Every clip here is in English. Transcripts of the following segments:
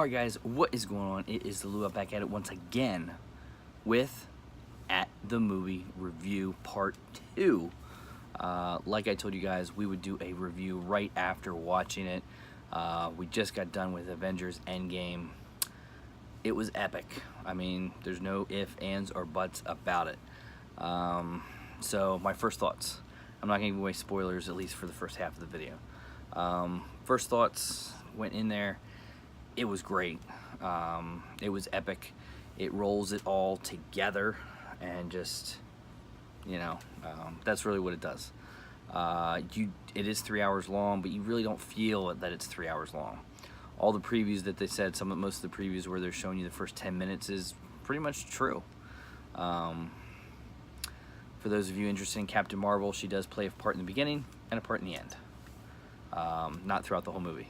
Alright guys, what is going on? It is the Luau back at it once again with At the Movie Review Part 2. Like I told you guys, we would do a review right after watching it. We just got done with Avengers Endgame. It was epic. I mean, there's no ifs, ands, or buts about it. So my first thoughts. I'm not going to give away spoilers, at least for the first half of the video. First thoughts, went in there. It was great. It was epic. It rolls it all together and just, that's really what it does. It is 3 hours long, but you really don't feel that it's 3 hours long. All the previews that they said, most of the previews where they're showing you the first 10 minutes is pretty much true. For those of you interested in Captain Marvel, she does play a part in the beginning and a part in the end. Not throughout the whole movie.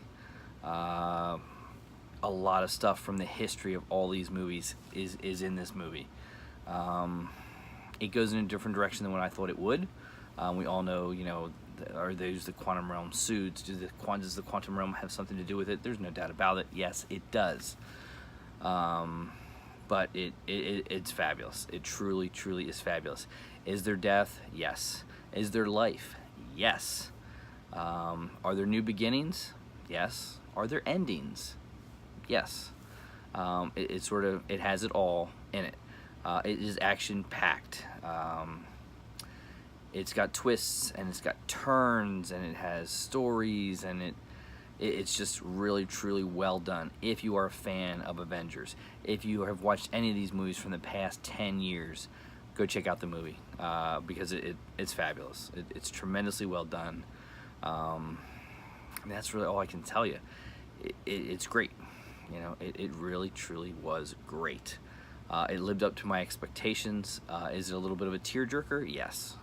A lot of stuff from the history of all these movies is in this movie. It goes in a different direction than what I thought it would. We all know, are they use the quantum realm suits? Does the quantum realm have something to do with it? There's no doubt about it. Yes, it does. But it's fabulous. It truly, truly is fabulous. Is there death? Yes. Is there life? Yes. Are there new beginnings? Yes. Are there endings? Yes. It has it all in it. It is action-packed. It's got twists and it's got turns and it has stories and it's just really, truly well done. If you are a fan of Avengers, if you have watched any of these movies from the past 10 years, go check out the movie because it's fabulous. It's tremendously well done. And that's really all I can tell you. It's great. It really, truly was great. It lived up to my expectations. Is it a little bit of a tearjerker? Yes.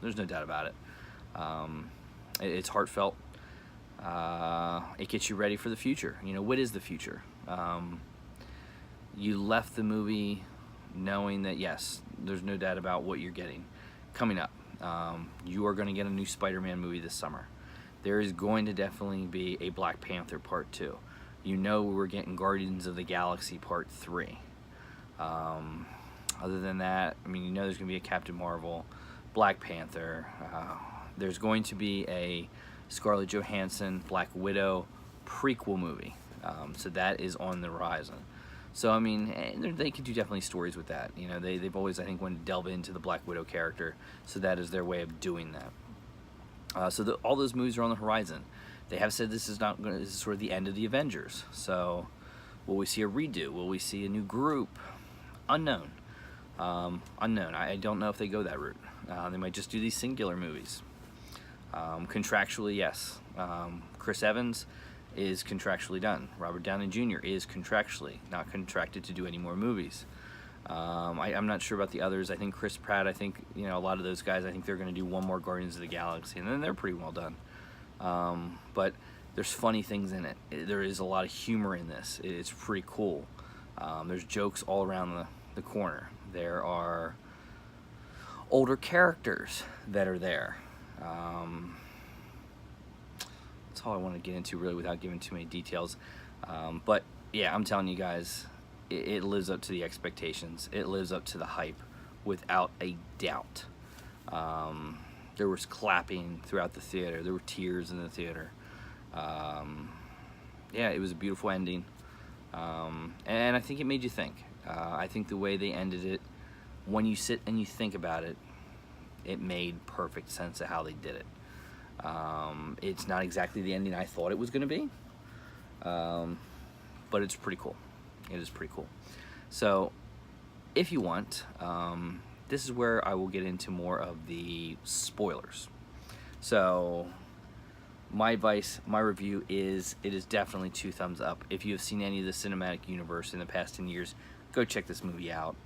There's no doubt about it. It's heartfelt. It gets you ready for the future. What is the future? You left the movie knowing that, yes, there's no doubt about what you're getting coming up. You are going to get a new Spider-Man movie this summer. There is going to definitely be a Black Panther Part 2. We're getting Guardians of the Galaxy Part 3. Other than that, there's going to be a Captain Marvel, Black Panther. There's going to be a Scarlett Johansson, Black Widow prequel movie. So that is on the horizon. So, they could do definitely stories with that. They've always, I think, wanted to delve into the Black Widow character. So that is their way of doing that. All those movies are on the horizon. They have said this is sort of the end of the Avengers. So, will we see a redo? Will we see a new group? Unknown. Unknown. I don't know if they go that route. They might just do these singular movies. Contractually, yes. Chris Evans is contractually done. Robert Downey Jr. is contractually not contracted to do any more movies. I'm not sure about the others. I think Chris Pratt, a lot of those guys, I think they're going to do one more Guardians of the Galaxy, and then they're pretty well done. But there's funny things in it. There is a lot of humor in this. It's pretty cool. There's jokes all around the corner. There are older characters that are there. That's all I want to get into really without giving too many details. But yeah, I'm telling you guys, it lives up to the expectations. It lives up to the hype without a doubt. There was clapping throughout the theater. There were tears in the theater. Yeah, it was a beautiful ending. And I think it made you think. I think the way they ended it, when you sit and you think about it, it made perfect sense of how they did it. It's not exactly the ending I thought it was going to be, but it's pretty cool. It is pretty cool. So, if you want, this is where I will get into more of the spoilers. So, my advice, my review is, it is definitely 2 thumbs up. If you have seen any of the cinematic universe in the past 10 years, go check this movie out.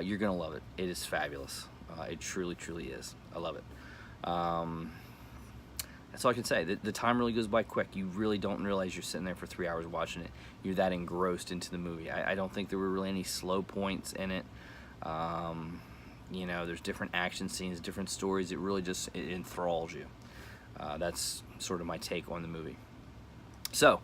You're going to love it. It is fabulous. It truly, truly is. I love it. That's all I can say. The time really goes by quick. You really don't realize you're sitting there for 3 hours watching it. You're that engrossed into the movie. I don't think there were really any slow points in it. There's different action scenes, different stories. It really just enthralls you. That's sort of my take on the movie. So,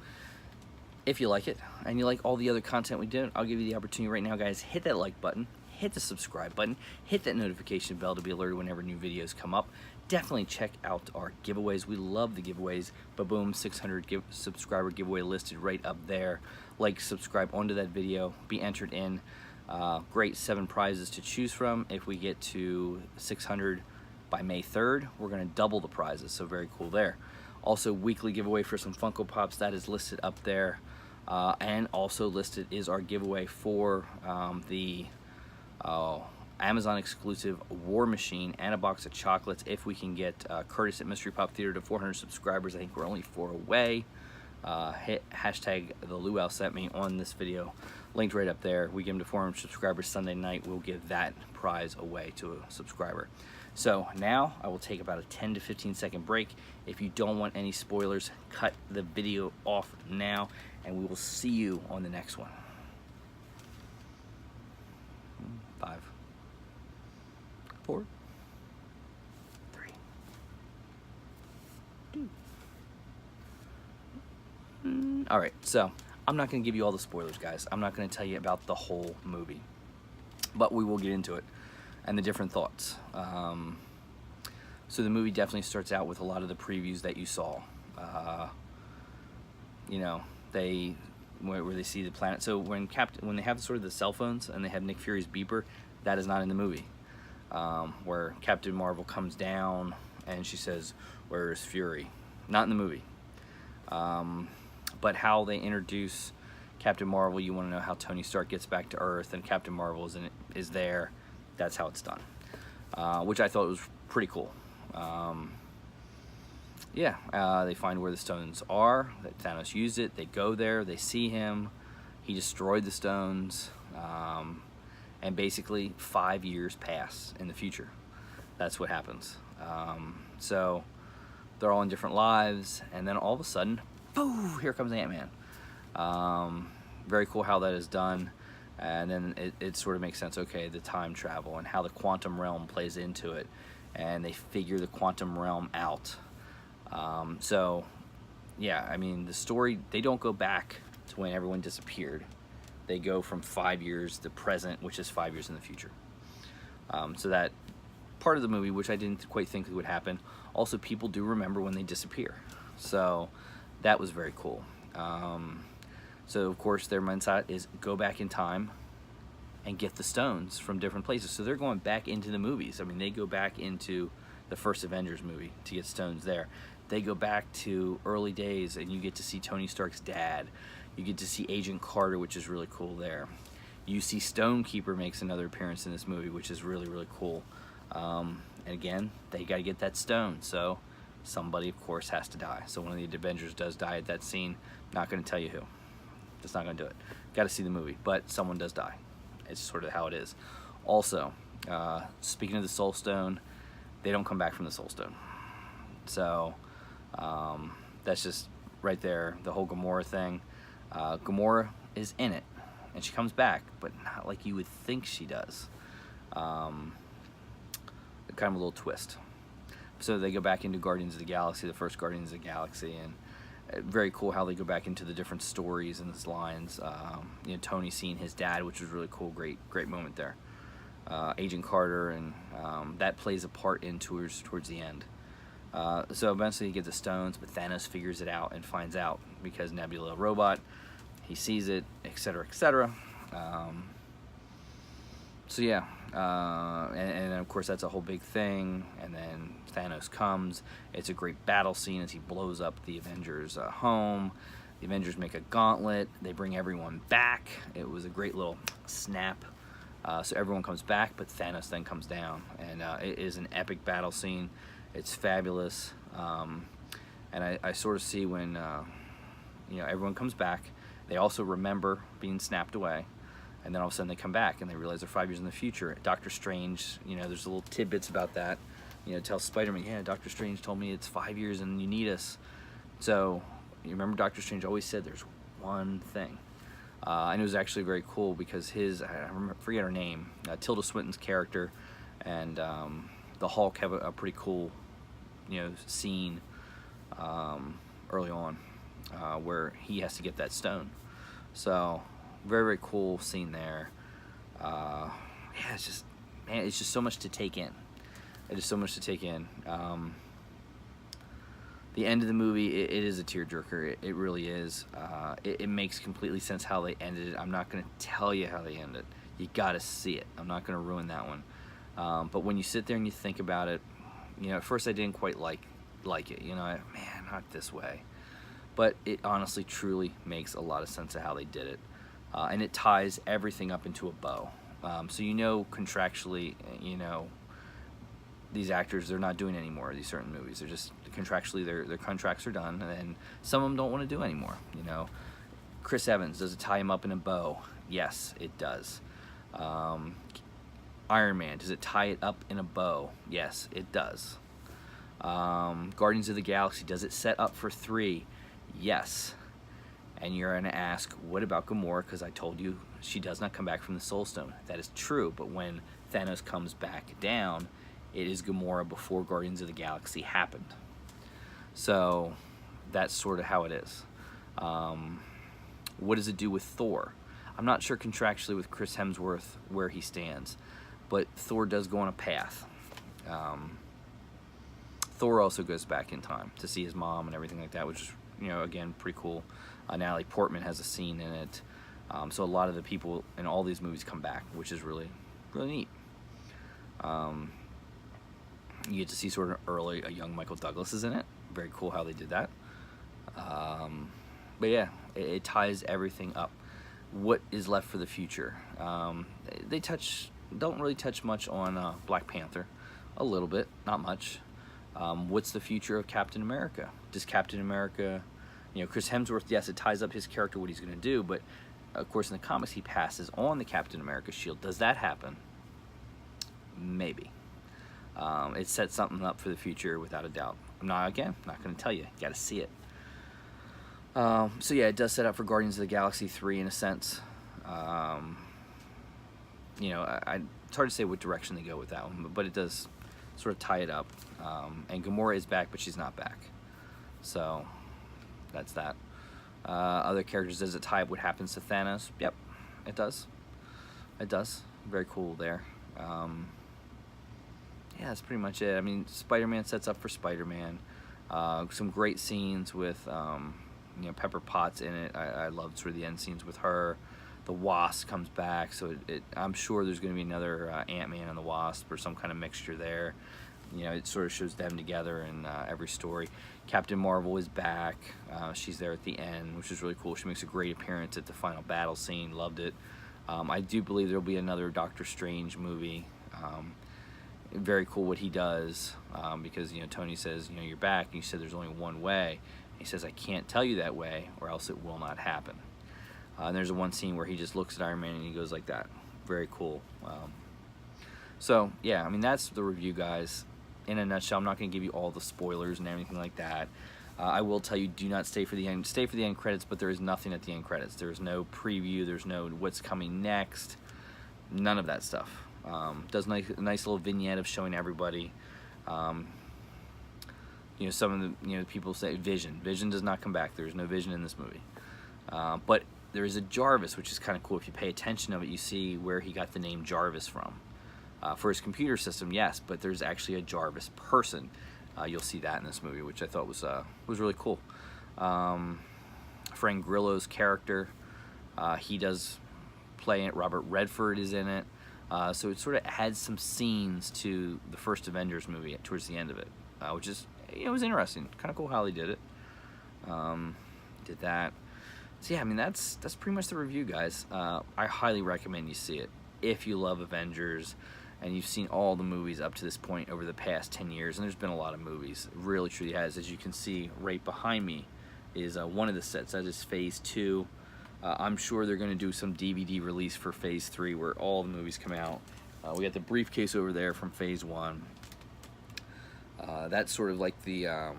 If you like it and you like all the other content we do, I'll give you the opportunity right now, guys. Hit that like button, hit the subscribe button, hit that notification bell to be alerted whenever new videos come up. Definitely check out our giveaways. We love the giveaways. Boom, 600 subscriber giveaway listed right up there. Like, subscribe onto that video, be entered in. Great 7 prizes to choose from. If we get to 600 by May 3rd, we're going to double the prizes, so very cool there. Also, weekly giveaway for some Funko Pops, that is listed up there. And also listed is our giveaway for the Amazon exclusive War Machine and a box of chocolates. If we can get Curtis at Mystery Pop Theater to 400 subscribers, I think we're only 4 away. Hit hashtag the Luau sent me on this video, linked right up there. We give them to 400 subscribers Sunday night. We'll give that prize away to a subscriber. So now I will take about a 10 to 15 second break. If you don't want any spoilers, cut the video off now, and we will see you on the next one. 5, 4, 3, 2. All right, so I'm not going to give you all the spoilers, guys. I'm not going to tell you about the whole movie, but we will get into it and the different thoughts. So the movie definitely starts out with a lot of the previews that you saw. You know, where they see the planet. So when they have sort of the cell phones and they have Nick Fury's beeper, that is not in the movie. Where Captain Marvel comes down and she says, "Where is Fury?" Not in the movie. But how they introduce Captain Marvel, you want to know how Tony Stark gets back to Earth and Captain Marvel is there. That's how it's done, which I thought was pretty cool. They find where the stones are, that Thanos used it, they go there, they see him, he destroyed the stones, and basically 5 years pass in the future. That's what happens. So they're all in different lives, and then all of a sudden, boom, here comes Ant-Man. Very cool how that is done, and then it sort of makes sense, okay, the time travel and how the quantum realm plays into it, and they figure the quantum realm out. So yeah, I mean, the story, they don't go back to when everyone disappeared. They go from 5 years to the present, which is 5 years in the future. So that part of the movie, which I didn't quite think would happen, also people do remember when they disappear. So that was very cool. So of course their mindset is go back in time and get the stones from different places. So they're going back into the movies. I mean, they go back into the first Avengers movie to get stones there. They go back to early days and you get to see Tony Stark's dad. You get to see Agent Carter, which is really cool there. You see Stonekeeper makes another appearance in this movie, which is really, really cool. And again, they got to get that stone. So somebody, of course, has to die. So one of the Avengers does die at that scene. Not going to tell you who. Just not going to do it. Got to see the movie. But someone does die. It's sort of how it is. Also, speaking of the Soul Stone, they don't come back from the Soul Stone. So that's just right there, the whole Gamora thing. Gamora is in it, and she comes back, but not like you would think she does. Kind of a little twist. So they go back into Guardians of the Galaxy, the first Guardians of the Galaxy, and very cool how they go back into the different stories and these lines. You know, Tony seeing his dad, which was really cool, great moment there. Agent Carter, and that plays a part in towards the end. So eventually you get the stones, but Thanos figures it out and finds out because Nebula, a robot, he sees it, etc., etc. So yeah, and of course that's a whole big thing, and then Thanos comes. It's a great battle scene as he blows up the Avengers' home. The Avengers make a gauntlet. They bring everyone back. It was a great little snap. So everyone comes back, but Thanos then comes down, and it is an epic battle scene. It's fabulous, and I sort of see when you know, everyone comes back. They also remember being snapped away, and then all of a sudden they come back and they realize they're 5 years in the future. Doctor Strange, you know, there's little tidbits about that. You know, tells Spider-Man, yeah, Doctor Strange told me it's 5 years and you need us. So you remember Doctor Strange always said there's one thing. And it was actually very cool because forget her name, Tilda Swinton's character, and the Hulk have a pretty cool, you know, scene early on. where he has to get that stone. So very, very cool scene there. Yeah, it's just, man, it's just so much to take in. It is so much to take in. The end of the movie, it is a tearjerker. It really is. It makes completely sense how they ended it. I'm not going to tell you how they ended it. You got to see it. I'm not going to ruin that one. But when you sit there and you think about it, you know, at first I didn't quite like it. You know, man, not this way. But it honestly, truly makes a lot of sense of how they did it. And it ties everything up into a bow. So you know, contractually, you know, these actors, they're not doing any more of these certain movies. They're just contractually, their contracts are done, and some of them don't want to do anymore. You know, Chris Evans, does it tie him up in a bow? Yes, it does. Iron Man, does it tie it up in a bow? Yes, it does. Guardians of the Galaxy, does it set up for 3? Yes. And you're going to ask, what about Gamora? Because I told you she does not come back from the Soul Stone. That is true, but when Thanos comes back down, it is Gamora before Guardians of the Galaxy happened. So that's sort of how it is. What does it do with Thor? I'm not sure contractually with Chris Hemsworth where he stands, but Thor does go on a path. Thor also goes back in time to see his mom and everything like that, which is, you know, again, pretty cool. Natalie Portman has a scene in it. So a lot of the people in all these movies come back, which is really, really neat. You get to see sort of early, a young Michael Douglas is in it. Very cool how they did that. But yeah, it ties everything up. What is left for the future? They don't really touch much on Black Panther. A little bit, not much. What's the future of Captain America? Does Captain America, you know, Chris Hemsworth, yes, it ties up his character, what he's going to do, but of course in the comics he passes on the Captain America shield. Does that happen? Maybe. It sets something up for the future without a doubt. I'm not going to tell you. You got to see it. So yeah, it does set up for Guardians of the Galaxy 3 in a sense. You know, it's hard to say what direction they go with that one, but it does sort of tie it up. And Gamora is back, but she's not back. So that's that. Other characters, does it tie up what happens to Thanos? Yep, it does. It does. Very cool there. Yeah, that's pretty much it. I mean, Spider-Man sets up for Spider-Man. Some great scenes with, you know, Pepper Potts in it. I loved sort of the end scenes with her. The Wasp comes back, so I'm sure there's going to be another Ant-Man and the Wasp or some kind of mixture there. You know, it sort of shows them together in every story. Captain Marvel is back. She's there at the end, which is really cool. She makes a great appearance at the final battle scene. Loved it. I do believe there'll be another Doctor Strange movie. Very cool what he does, because, you know, Tony says, you know, you're back, and you said there's only one way. And he says, I can't tell you that way, or else it will not happen. And there's one scene where he just looks at Iron Man and he goes like that. Very cool. So yeah, I mean, that's the review, guys. In a nutshell, I'm not going to give you all the spoilers and everything like that. I will tell you, do not stay for the end. Stay for the end credits, but there is nothing at the end credits. There's no preview. There's no what's coming next. None of that stuff. Does a nice little vignette of showing everybody. You know, some of the, you know, people say Vision. Vision does not come back. There is no Vision in this movie. But there is a Jarvis, which is kind of cool. If you pay attention of it, you see where he got the name Jarvis from. For his computer system, yes, but there's actually a Jarvis person. You'll see that in this movie, which I thought was really cool. Frank Grillo's character, he does play it. Robert Redford is in it. So it sort of adds some scenes to the first Avengers movie towards the end of it, which is, you know, it was interesting. Kind of cool how they did it. Did that. So yeah, I mean, that's pretty much the review, guys. I highly recommend you see it if you love Avengers and you've seen all the movies up to this point over the past 10 years, and there's been a lot of movies. It really truly has. As you can see right behind me is one of the sets. That is Phase 2. I'm sure they're going to do some DVD release for Phase 3 where all the movies come out. We got the briefcase over there from Phase 1. That's sort of like the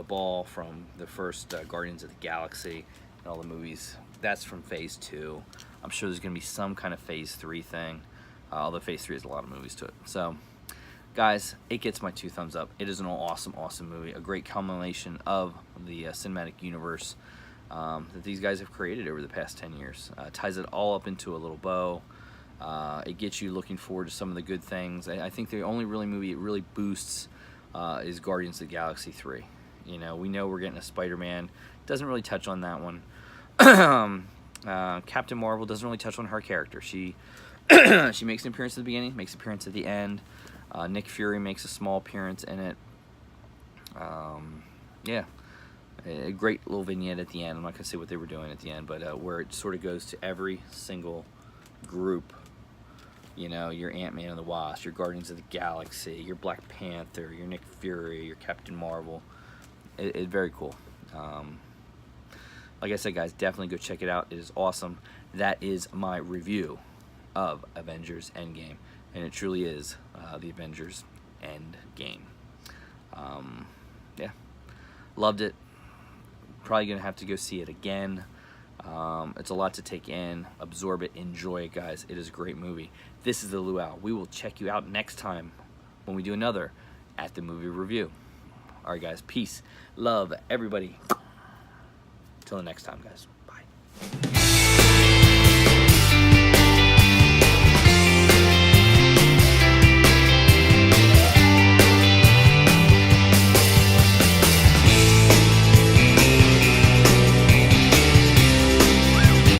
ball from the first Guardians of the Galaxy and all the movies. That's from Phase 2. I'm sure there's going to be some kind of Phase 3 thing, although Phase 3 has a lot of movies to it. So, guys, it gets my 2 thumbs up. It is an awesome, awesome movie. A great culmination of the cinematic universe. that these guys have created over the past 10 years. Ties it all up into a little bow. It gets you looking forward to some of the good things. I think the only really movie it really boosts is Guardians of the Galaxy 3. You know, we know we're getting a Spider-Man. Doesn't really touch on that one. Captain Marvel doesn't really touch on her character. She she makes an appearance at the beginning, makes an appearance at the end. Nick Fury makes a small appearance in it. Yeah, a great little vignette at the end. I'm not going to say what they were doing at the end, but where it sort of goes to every single group. You know, your Ant-Man and the Wasp, your Guardians of the Galaxy, your Black Panther, your Nick Fury, your Captain Marvel. It's very cool. Like I said, guys, definitely go check it out. It is awesome. That is my review of Avengers Endgame, and it truly is the Avengers Endgame. Yeah, loved it. Probably gonna have to go see it again. It's a lot to take in, absorb it, enjoy it, guys. It is a great movie. This is the Luau. We will check you out next time when we do another At the Movie Review. All right, guys. Peace, love, everybody. Till the next time, guys. Bye.